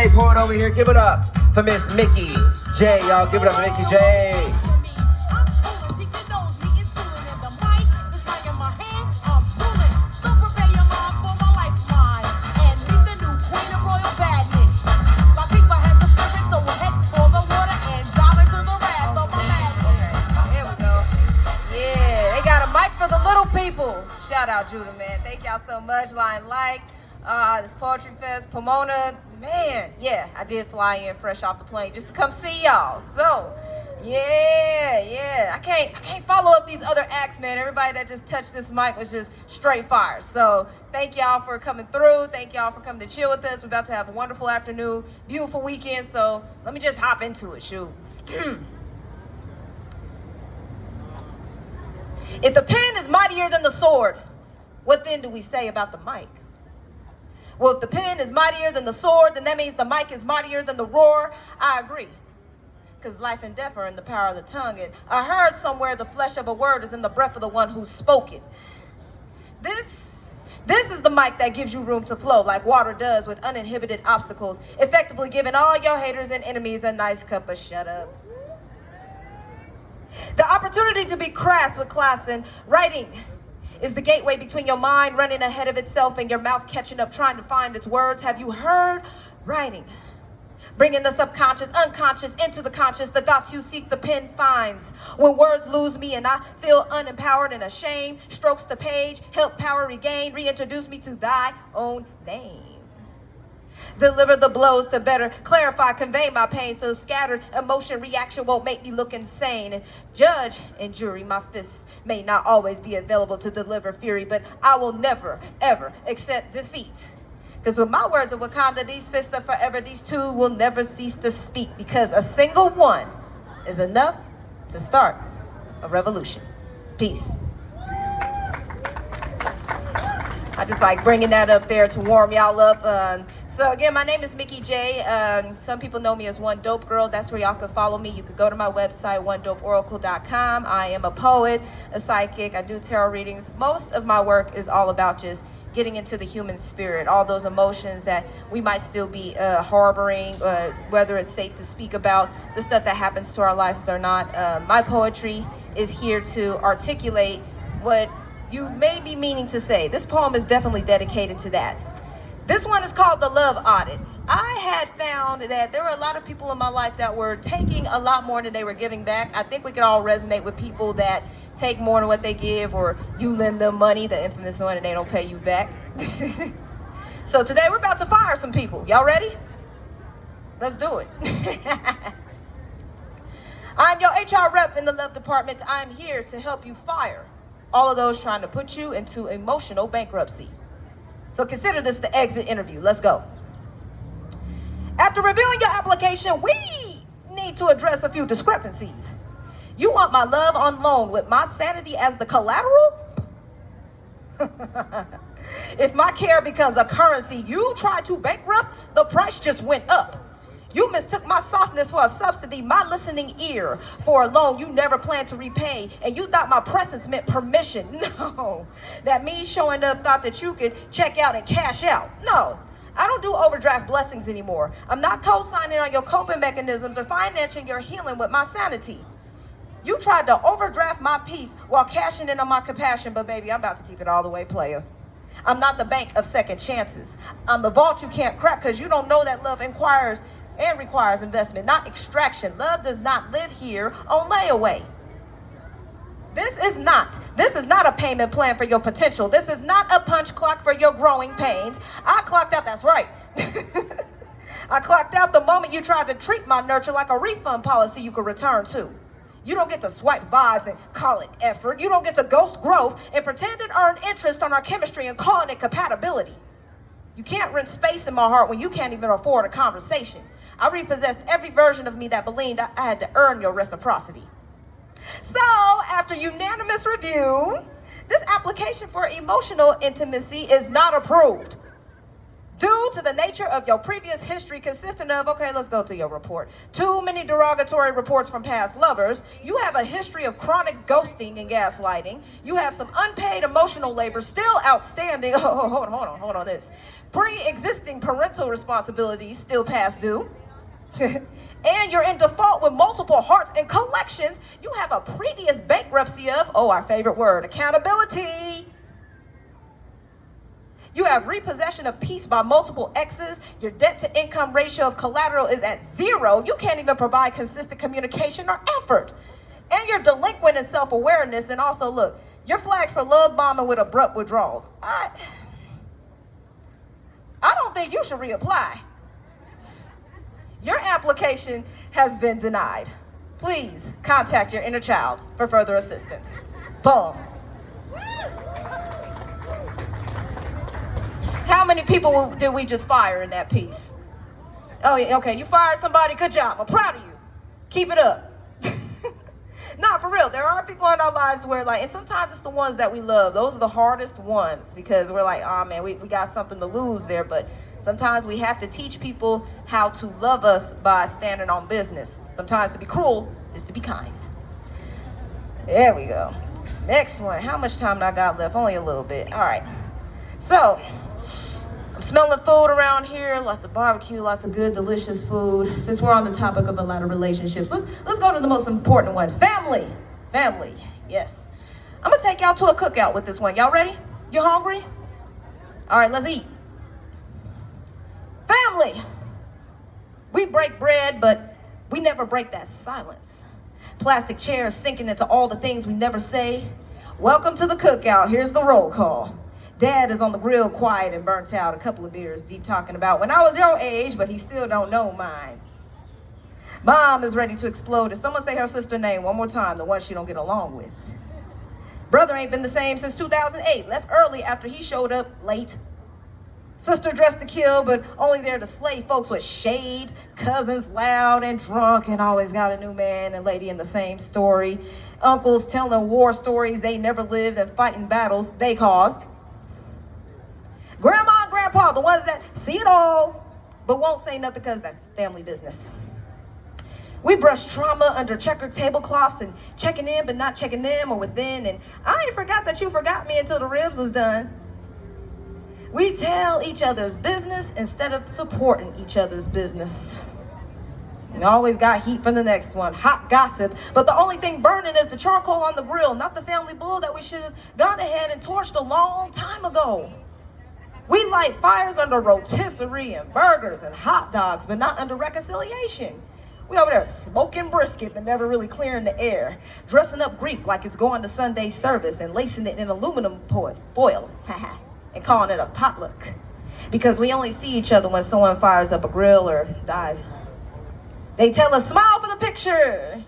MindState poet over here. Give it up for Miss Mickey J. Y'all give it up for Mickey J. People, shout out Judah, man. Thank y'all so much. Lionlike, this Poetry Fest, Pomona, man, yeah, I did fly in fresh off the plane just to come see y'all. So, yeah, I can't follow up these other acts, man. Everybody that just touched this mic was just straight fire. So, thank y'all for coming through. Thank y'all for coming to chill with us. We're about to have a wonderful afternoon, beautiful weekend. So, let me just hop into it, shoot. If the pen is mightier than the sword, what then do we say about the mic? Well, if the pen is mightier than the sword, then that means the mic is mightier than the roar. I agree. Because life and death are in the power of the tongue. And I heard somewhere the flesh of a word is in the breath of the one who spoke it. This is the mic that gives you room to flow like water does with uninhibited obstacles, effectively giving all your haters and enemies a nice cup of shut up. The opportunity to be crass with class and writing is the gateway between your mind running ahead of itself and your mouth catching up trying to find its words. Have you heard? Writing. Bringing the subconscious, unconscious into the conscious, the thoughts you seek the pen finds. When words lose me and I feel unempowered and ashamed, strokes the page, help power regain, reintroduce me to thy own name. Deliver the blows to better clarify, convey my pain so scattered emotion reaction won't make me look insane. And judge and jury, my fists may not always be available to deliver fury, but I will never, ever accept defeat. Because with my words of Wakanda, these fists are forever, these two will never cease to speak, because a single one is enough to start a revolution. Peace. I just like bringing that up there to warm y'all up. So again, my name is Mickey J. Some people know me as One Dope Girl. That's where y'all can follow me. You could go to my website, onedopeoracle.com. I am a poet, a psychic. I do tarot readings. Most of my work is all about just getting into the human spirit, all those emotions that we might still be harboring, whether it's safe to speak about, the stuff that happens to our lives or not. My poetry is here to articulate what you may be meaning to say. This poem is definitely dedicated to that. This one is called The Love Audit. I had found that there were a lot of people in my life that were taking a lot more than they were giving back. I think we could all resonate with people that take more than what they give, or you lend them money, the infamous one, and they don't pay you back. So today we're about to fire some people. Y'all ready? Let's do it. I'm your HR rep in the love department. I'm here to help you fire all of those trying to put you into emotional bankruptcy. So consider this the exit interview. Let's go. After reviewing your application, we need to address a few discrepancies. You want my love on loan with my sanity as the collateral? If my care becomes a currency you try to bankrupt, the price just went up. You mistook my softness for a subsidy, my listening ear for a loan you never planned to repay, and you thought my presence meant permission. No, that me showing up thought that you could check out and cash out. No, I don't do overdraft blessings anymore. I'm not co-signing on your coping mechanisms or financing your healing with my sanity. You tried to overdraft my peace while cashing in on my compassion, but baby, I'm about to keep it all the way, player. I'm not the bank of second chances. I'm the vault you can't crack because you don't know that love requires investment, not extraction. Love does not live here on layaway. This is not a payment plan for your potential. This is not a punch clock for your growing pains. I clocked out, that's right. I clocked out the moment you tried to treat my nurture like a refund policy you could return to. You don't get to swipe vibes and call it effort. You don't get to ghost growth and pretend and earn interest on our chemistry and calling it compatibility. You can't rent space in my heart when you can't even afford a conversation. I repossessed every version of me that believed I had to earn your reciprocity. So, after unanimous review, this application for emotional intimacy is not approved. Due to the nature of your previous history consisting of, okay, let's go through your report. Too many derogatory reports from past lovers. You have a history of chronic ghosting and gaslighting. You have some unpaid emotional labor still outstanding. Oh, hold on this. Pre-existing parental responsibilities still past due. And you're in default with multiple hearts and collections. You have a previous bankruptcy of, oh, our favorite word, accountability. You have repossession of peace by multiple exes. Your debt to income ratio of collateral is at 0. You can't even provide consistent communication or effort. And you're delinquent in self-awareness. And also, look, you're flagged for love bombing with abrupt withdrawals. I don't think you should reapply. Your application has been denied. Please contact your inner child for further assistance. Boom. How many people did we just fire in that piece? Oh, yeah, okay, you fired somebody, good job. I'm proud of you. Keep it up. Nah, for real, there are people in our lives where and sometimes it's the ones that we love. Those are the hardest ones because we're like, oh man, we got something to lose there. But sometimes we have to teach people how to love us by standing on business. Sometimes to be cruel is to be kind. There we go. Next one. How much time do I got left? Only a little bit. All right. So, I'm smelling food around here, lots of barbecue, lots of good, delicious food. Since we're on the topic of a lot of relationships, let's go to the most important one. Family. Family, yes. I'm gonna take y'all to a cookout with this one. Y'all ready? You hungry? All right, let's eat. Family. We break bread, but we never break that silence. Plastic chairs sinking into all the things we never say. Welcome to the cookout. Here's the roll call. Dad is on the grill quiet and burnt out, a couple of beers deep talking about when I was your age, but he still don't know mine. Mom is ready to explode. If someone say her sister's name one more time, the one she don't get along with. Brother ain't been the same since 2008, left early after he showed up late. Sister dressed to kill, but only there to slay folks with shade. Cousins loud and drunk and always got a new man and lady in the same story. Uncles telling war stories they never lived and fighting battles they caused. Grandma and grandpa, the ones that see it all, but won't say nothing because that's family business. We brush trauma under checkered tablecloths and checking in but not checking them or within. And I ain't forgot that you forgot me until the ribs was done. We tell each other's business instead of supporting each other's business. We always got heat from the next one, hot gossip. But the only thing burning is the charcoal on the grill, not the family bull that we should have gone ahead and torched a long time ago. We light fires under rotisserie and burgers and hot dogs, but not under reconciliation. We over there smoking brisket, but never really clearing the air. Dressing up grief like it's going to Sunday service and lacing it in aluminum foil, and calling it a potluck. Because we only see each other when someone fires up a grill or dies. They tell us, smile for the picture.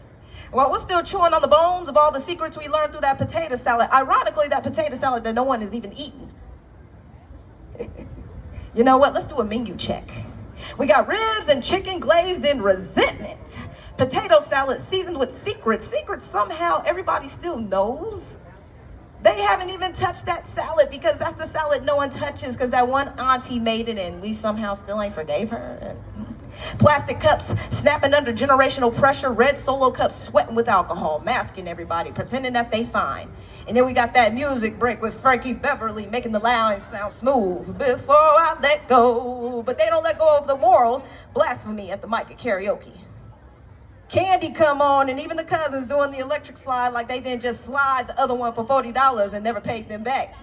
Well, we're still chewing on the bones of all the secrets we learned through that potato salad. Ironically, that potato salad that no one has even eaten. You know what? Let's do a menu check. We got ribs and chicken glazed in resentment. Potato salad seasoned with secrets. Secrets somehow everybody still knows. They haven't even touched that salad because that's the salad no one touches because that one auntie made it and we somehow still ain't forgave her. Plastic cups snapping under generational pressure. Red Solo cups sweating with alcohol. Masking everybody, pretending that they fine. And then we got that music break with Frankie Beverly making the lines sound smooth. Before I let go. But they don't let go of the morals. Blasphemy at the mic at karaoke. Candy come on and even the cousins doing the electric slide like they didn't just slide the other one for $40 and never paid them back.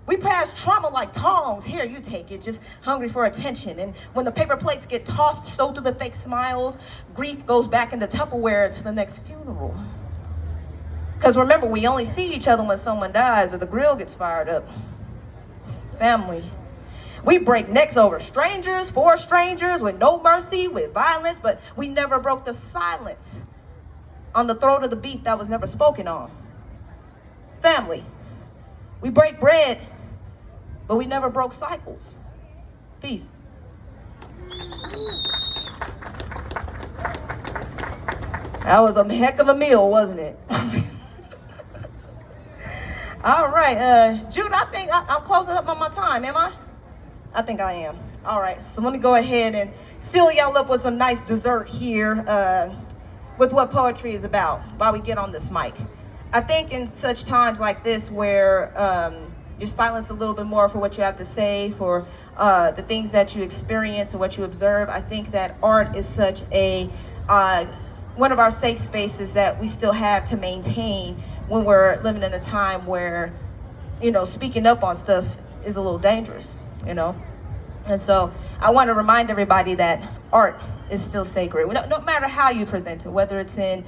We pass trauma like tongs. Here, you take it, just hungry for attention. And when the paper plates get tossed, so do the fake smiles. Grief goes back into Tupperware to the next funeral. Because remember, we only see each other when someone dies or the grill gets fired up. Family. We break necks over strangers, for strangers, with no mercy, with violence, but we never broke the silence on the throat of the beef that was never spoken on. Family. We break bread, but we never broke cycles. Peace. That was a heck of a meal, wasn't it? All right, Jude, I think I'm closing up on my time, am I? I think I am. All right, so let me go ahead and seal y'all up with some nice dessert here with what poetry is about while we get on this mic. I think in such times like this where you're silenced a little bit more for what you have to say, for the things that you experience and what you observe, I think that art is such a one of our safe spaces that we still have to maintain when we're living in a time where, you know, speaking up on stuff is a little dangerous, you know? And so I want to remind everybody that art is still sacred. No matter how you present it, whether it's in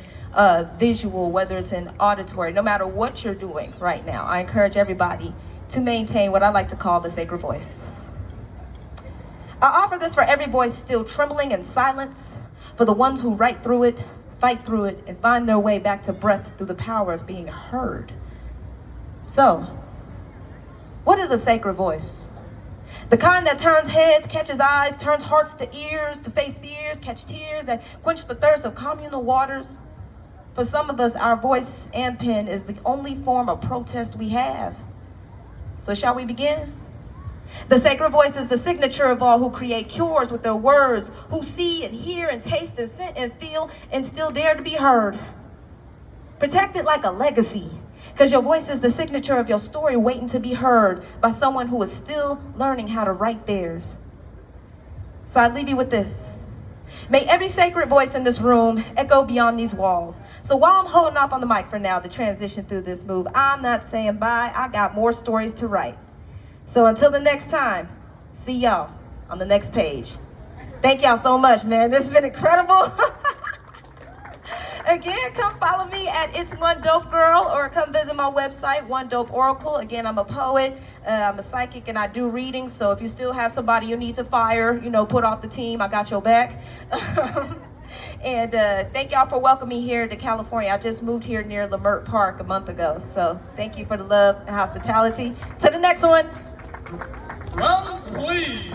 visual, whether it's in auditory, no matter what you're doing right now, I encourage everybody to maintain what I like to call the sacred voice. I offer this for every voice still trembling in silence, for the ones who write through it, fight through it, and find their way back to breath through the power of being heard. So, what is a sacred voice? The kind that turns heads, catches eyes, turns hearts to ears, to face fears, catch tears, that quench the thirst of communal waters. For some of us, our voice and pen is the only form of protest we have. So shall we begin? The sacred voice is the signature of all who create cures with their words, who see and hear and taste and scent and feel and still dare to be heard. Protect it like a legacy, because your voice is the signature of your story waiting to be heard by someone who is still learning how to write theirs. So I leave you with this. May every sacred voice in this room echo beyond these walls. So while I'm holding off on the mic for now to transition through this move, I'm not saying bye. I got more stories to write. So until the next time, see y'all on the next page. Thank y'all so much, man. This has been incredible. Again, come follow me at It's One Dope Girl, or come visit my website, One Dope Oracle. Again, I'm a poet, I'm a psychic, and I do readings. So if you still have somebody you need to fire, you know, put off the team, I got your back. And thank y'all for welcoming me here to California. I just moved here near Leimert Park a month ago. So thank you for the love and hospitality. To the next one. Drums, please.